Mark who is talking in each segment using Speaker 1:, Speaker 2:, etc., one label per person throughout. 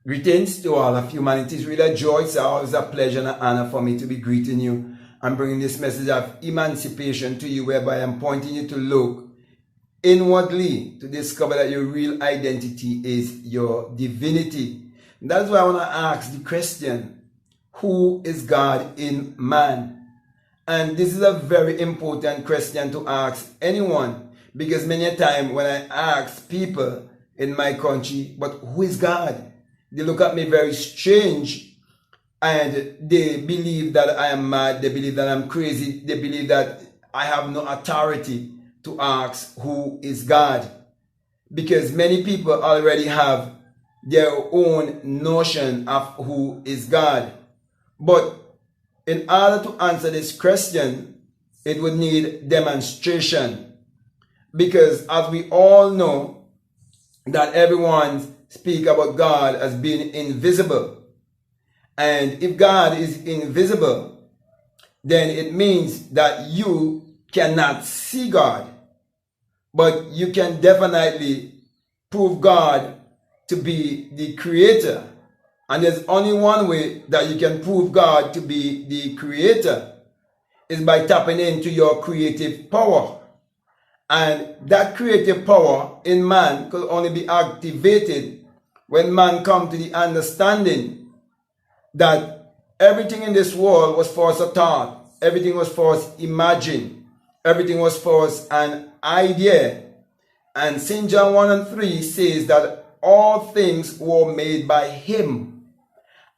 Speaker 1: Greetings to all of humanity. It's really a joy. It's always a pleasure and an honor for me to be greeting you and bringing this message of emancipation to you, whereby I'm pointing you to look inwardly to discover that your real identity is your divinity. And that's why I want to ask the question, who is God in man? And this is a very important question to ask anyone, because many a time when I ask people in my country, but who is God? They look at me very strange and they believe that I am mad. They believe that I'm crazy. They believe that I have no authority to ask who is God, because many people already have their own notion of who is God. But in order to answer this question, it would need demonstration, because as we all know that everyone speak about God as being invisible. And if God is invisible, then it means that you cannot see God. But you can definitely prove God to be the creator. And there's only one way that you can prove God to be the creator, is by tapping into your creative power. And that creative power in man could only be activated when man comes to the understanding that everything in this world was for us a thought, everything was for us imagined, everything was for us an idea. And St. John 1 and 3 says that all things were made by him,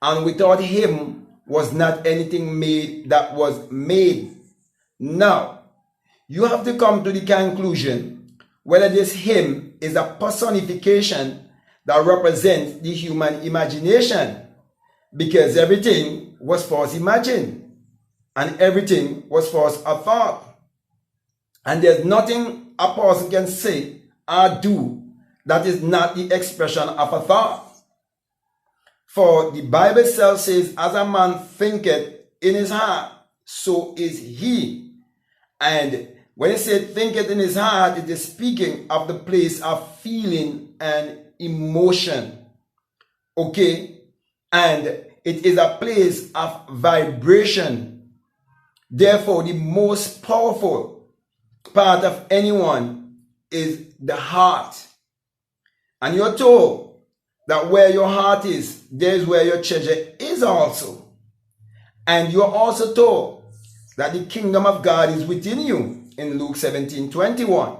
Speaker 1: and without him was not anything made that was made. Now, you have to come to the conclusion whether this him is a personification that represents the human imagination, because everything was first imagined and everything was first a thought. And there's nothing a person can say or do that is not the expression of a thought. For the Bible itself says, as a man thinketh in his heart, so is he. And when it said thinketh in his heart, it is speaking of the place of feeling and emotion. Okay? And it is a place of vibration. Therefore, the most powerful part of anyone is the heart. And you're told that where your heart is, there's where your treasure is also. And you're also told that the kingdom of God is within you in Luke 17:21.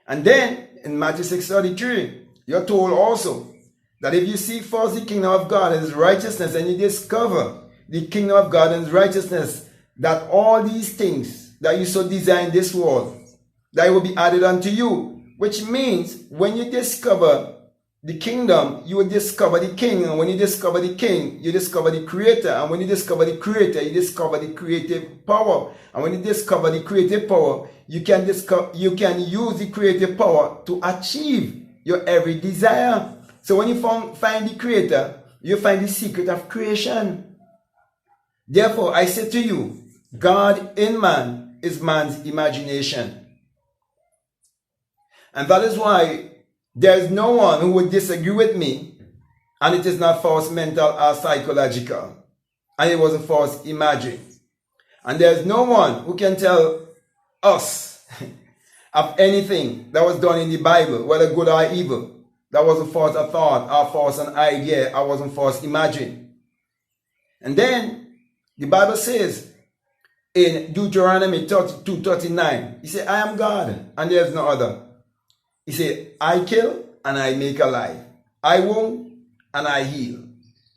Speaker 1: And then in Matthew 6:33, you're told also that if you seek first the kingdom of God and his righteousness, and you discover the kingdom of God and his righteousness, that all these things that you so desire in this world, that will be added unto you. Which means when you discover the kingdom, you will discover the king. And when you discover the king, you discover the creator. And when you discover the creator, you discover the creative power. And when you discover the creative power, you can use the creative power to achieve your every desire. So when you find the creator, you find the secret of creation. Therefore, I say to you, God in man is man's imagination. And that is why there is no one who would disagree with me, and it is not false mental or psychological, and it wasn't false imagined. And there is no one who can tell us of anything that was done in the Bible, whether good or evil, that wasn't false a thought or false an idea or wasn't false imagined. And then the Bible says in Deuteronomy 32:39, he said, I am God and there is no other. He said, I kill and I make alive. I wound and I heal.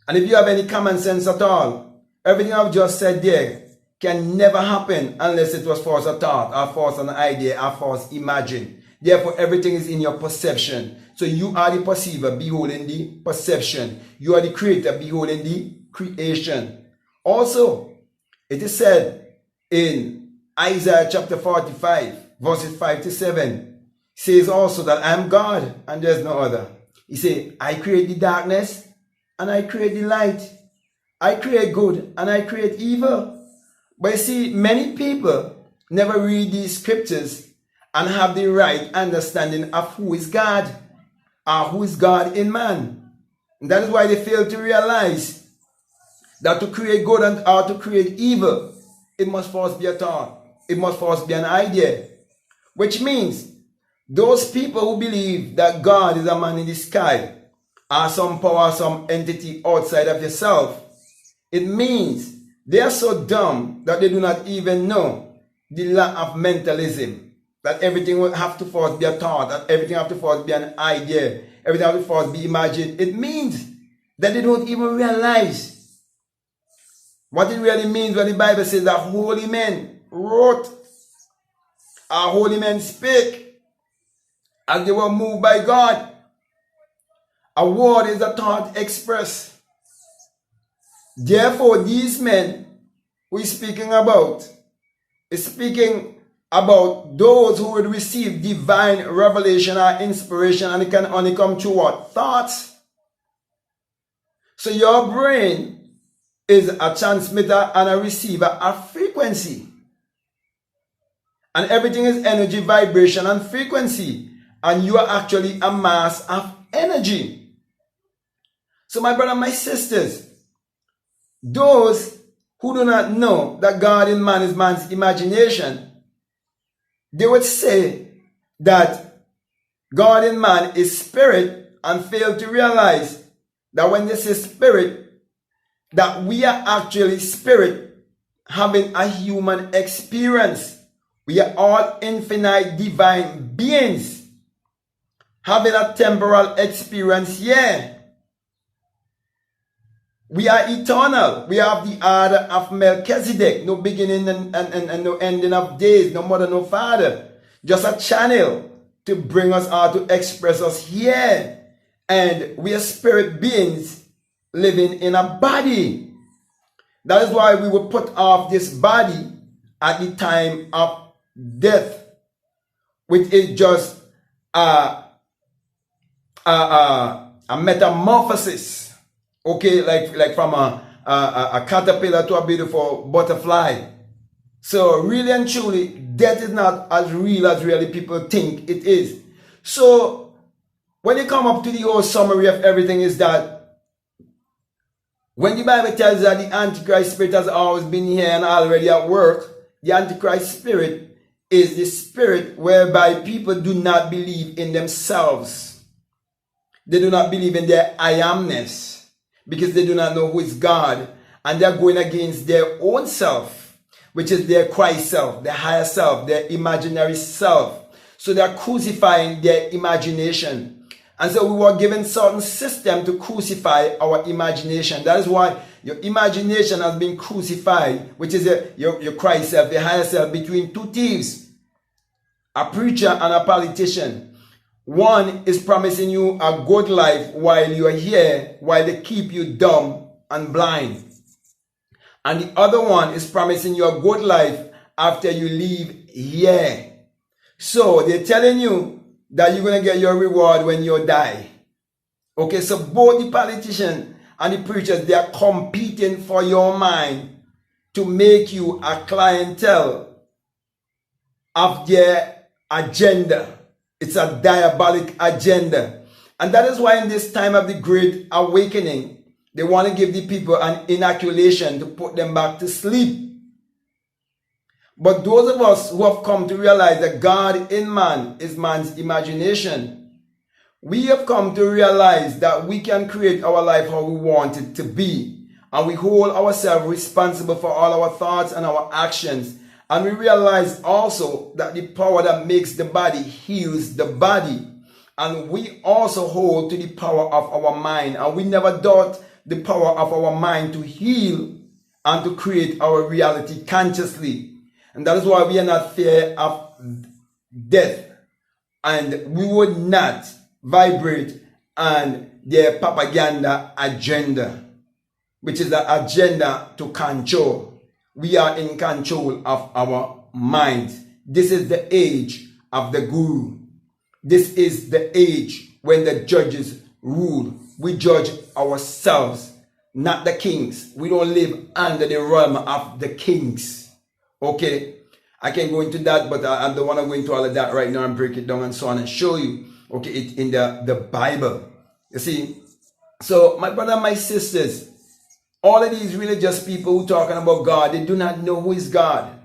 Speaker 1: And if you have any common sense at all, everything I've just said there can never happen unless it was false a thought or false an idea or false imagined. Therefore, everything is in your perception. So you are the perceiver, beholding the perception. You are the creator, beholding the creation. Also, it is said in Isaiah chapter 45, verses 5 to 7, says also that I am God and there's no other. He said, I create the darkness and I create the light. I create good and I create evil. But you see, many people never read these scriptures and have the right understanding of who is God or who is God in man. And that is why they fail to realize that to create good and or to create evil, it must first be a thought. It must first be an idea. Which means those people who believe that God is a man in the sky, or some power, some entity outside of yourself, it means they are so dumb that they do not even know the law of mentalism. That everything will have to first be a thought, that everything have to first be an idea, everything have to first be imagined. It means that they don't even realize what it really means when the Bible says that holy men wrote, or holy men spake, as they were moved by God. A word is a thought expressed. Therefore, these men who is speaking about is speaking about those who would receive divine revelation or inspiration, and it can only come through what? Thoughts. So your brain is a transmitter and a receiver of frequency. And everything is energy, vibration, and frequency. And you are actually a mass of energy. So my brother, my sisters, those who do not know that God in man is man's imagination, they would say that God in man is spirit and fail to realize that when they say spirit, that we are actually spirit having a human experience. We are all infinite divine beings having a temporal experience here. We are eternal. We have the order of Melchizedek. No beginning and no ending of days. No mother, no father. Just a channel to bring us out, to express us here. And we are spirit beings living in a body. That is why we will put off this body at the time of death, which is just a metamorphosis. Okay, like from a caterpillar to a beautiful butterfly. So really and truly, death is not as real as really people think it is. So when you come up to the whole summary of everything is that when the Bible tells that the Antichrist spirit has always been here and already at work, the Antichrist spirit is the spirit whereby people do not believe in themselves. They do not believe in their I amness, because they do not know who is God, and they are going against their own self, which is their Christ self, their higher self, their imaginary self. So they are crucifying their imagination. And so we were given certain system to crucify our imagination. That is why your imagination has been crucified, which is your Christ self, the higher self, between two thieves, a preacher and a politician. One is promising you a good life while you are here, while they keep you dumb and blind. And the other one is promising you a good life after you leave here. So they're telling you that you're going to get your reward when you die. Okay, so both the politician and the preachers, they are competing for your mind to make you a clientele of their agenda. It's a diabolic agenda. And that is why in this time of the Great Awakening, they want to give the people an inoculation to put them back to sleep. But those of us who have come to realize that God in man is man's imagination, we have come to realize that we can create our life how we want it to be. And we hold ourselves responsible for all our thoughts and our actions. And we realize also that the power that makes the body heals the body. And we also hold to the power of our mind. And we never doubt the power of our mind to heal and to create our reality consciously. And that is why we are not fear of death. And we would not vibrate on their propaganda agenda, which is the agenda to control. We are in control of our minds. This is the age of the guru. This is the age when the judges rule. We judge ourselves, not the kings. We don't live under the realm of the kings. Okay? I can go into that, but I don't want to go into all of that right now and break it down and so on and show you, okay, it in the Bible. You see, So my brother, my sisters, all of these religious people who talking about God, they do not know who is God.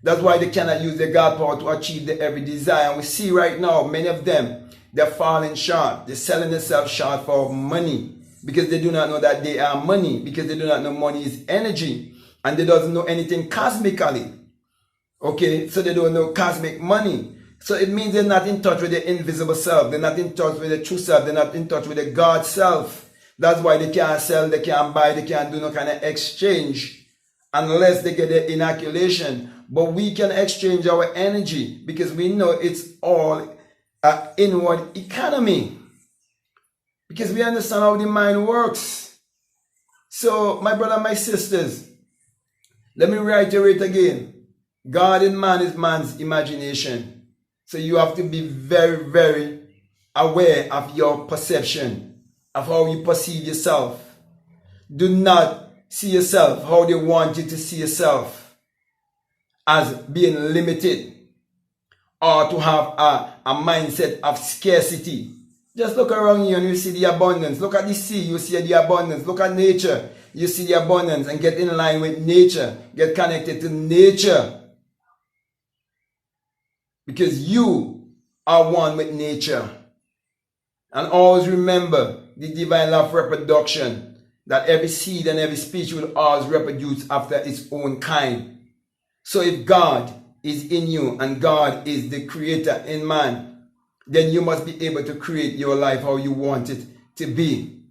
Speaker 1: That's why they cannot use their God power to achieve their every desire. And we see right now, many of them, they're falling short. They're selling themselves short for money because they do not know that they are money, because they do not know money is energy, and they don't know anything cosmically. Okay, so they don't know cosmic money. So it means they're not in touch with the invisible self. They're not in touch with the true self. They're not in touch with the God self. That's why they can't sell, they can't buy, they can't do no kind of exchange unless they get the inoculation. But we can exchange our energy because we know it's all an inward economy. Because we understand how the mind works. So, my brother, my sisters, let me reiterate again. God in man is man's imagination. So you have to be very, very aware of your perception, of how you perceive yourself. Do not see yourself how they want you to see yourself, as being limited or to have a mindset of scarcity. Just look around you and you see the abundance. Look at the sea, you see the abundance. Look at nature, you see the abundance, and get in line with nature. Get connected to nature. Because you are one with nature. And always remember the divine law of reproduction, that every seed and every species will always reproduce after its own kind. So if God is in you and God is the creator in man, then you must be able to create your life how you want it to be.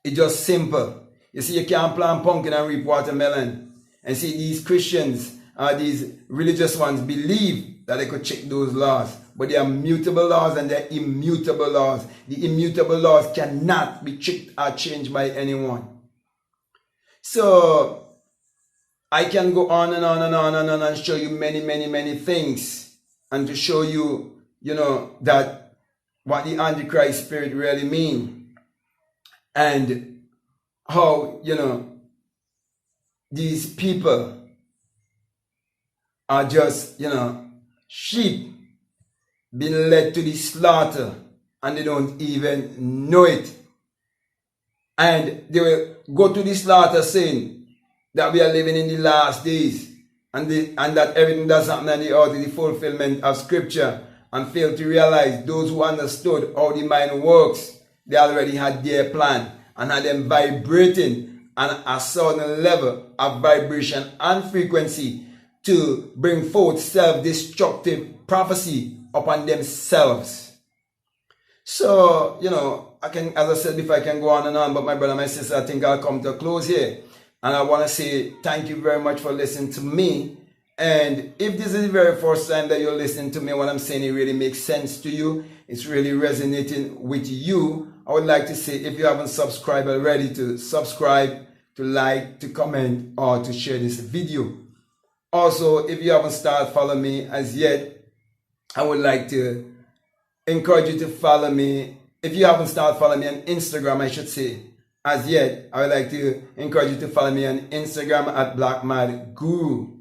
Speaker 1: It's just simple. You see, you can't plant pumpkin and reap watermelon. And see, these Christians, these religious ones believe that they could check those laws. But they are mutable laws and they're immutable laws. The immutable laws cannot be checked or changed by anyone. So I can go on and on and on and on and show you many, many, many things. And to show you, that what the Antichrist spirit really mean. And how, these people are just, sheep being led to the slaughter and they don't even know it. And they will go to the slaughter saying that we are living in the last days and that everything that's happening in the earth is the fulfillment of scripture, and fail to realize those who understood how the mind works, they already had their plan and had them vibrating on a certain level of vibration and frequency to bring forth self-destructive prophecy upon themselves. So, I can, as I said before, I can go on and on, but my brother, my sister, I think I'll come to a close here. And I want to say thank you very much for listening to me. And if this is the very first time that you're listening to me, what I'm saying, it really makes sense to you, it's really resonating with you, I would like to say, if you haven't subscribed already, to subscribe, to like, to comment, or to share this video. Also, if you haven't started following me as yet, I would like to encourage you to follow me. If you haven't started following me on Instagram, I should say, as yet, I would like to encourage you to follow me on Instagram at BlackMadGuru.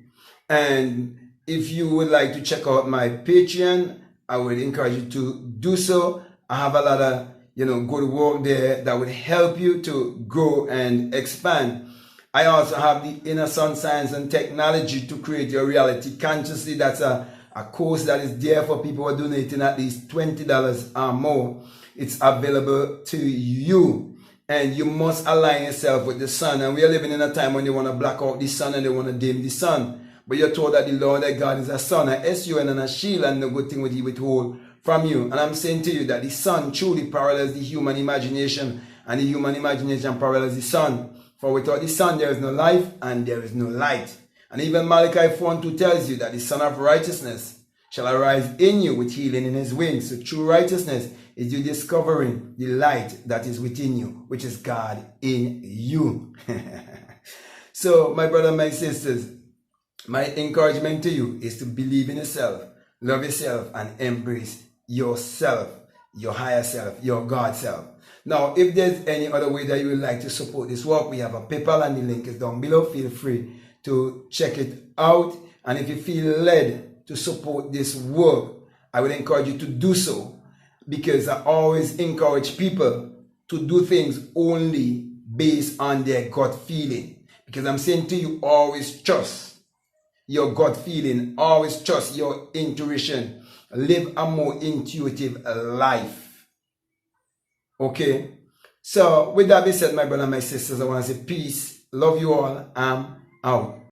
Speaker 1: And if you would like to check out my Patreon, I would encourage you to do so. I have a lot of, good work there that would help you to grow and expand. I also have the Inner Sun Science and Technology to Create Your Reality Consciously. That's a course that is there for people who are donating at least $20 or more. It's available to you. And you must align yourself with the sun. And we are living in a time when they want to block out the sun and they want to dim the sun. But you're told that the Lord thy God is a sun, a S-U-N, and a shield, and no good thing will he withhold from you. And I'm saying to you that the sun truly parallels the human imagination, and the human imagination parallels the sun. For without the sun there is no life and there is no light. And even Malachi 4:2 tells you that the Son of Righteousness shall arise in you with healing in his wings. So true righteousness is you discovering the light that is within you, which is God in you. So, my brother, my sisters, my encouragement to you is to believe in yourself, love yourself, and embrace yourself, your higher self, your God self. Now, if there's any other way that you would like to support this work, we have a PayPal and the link is down below. Feel free to check it out. And if you feel led to support this work, I would encourage you to do so, because I always encourage people to do things only based on their gut feeling. Because I'm saying to you, always trust your gut feeling, always trust your intuition. Live a more intuitive life. Okay? So, with that being said, my brother and my sisters, I want to say peace. Love you all. I'm out.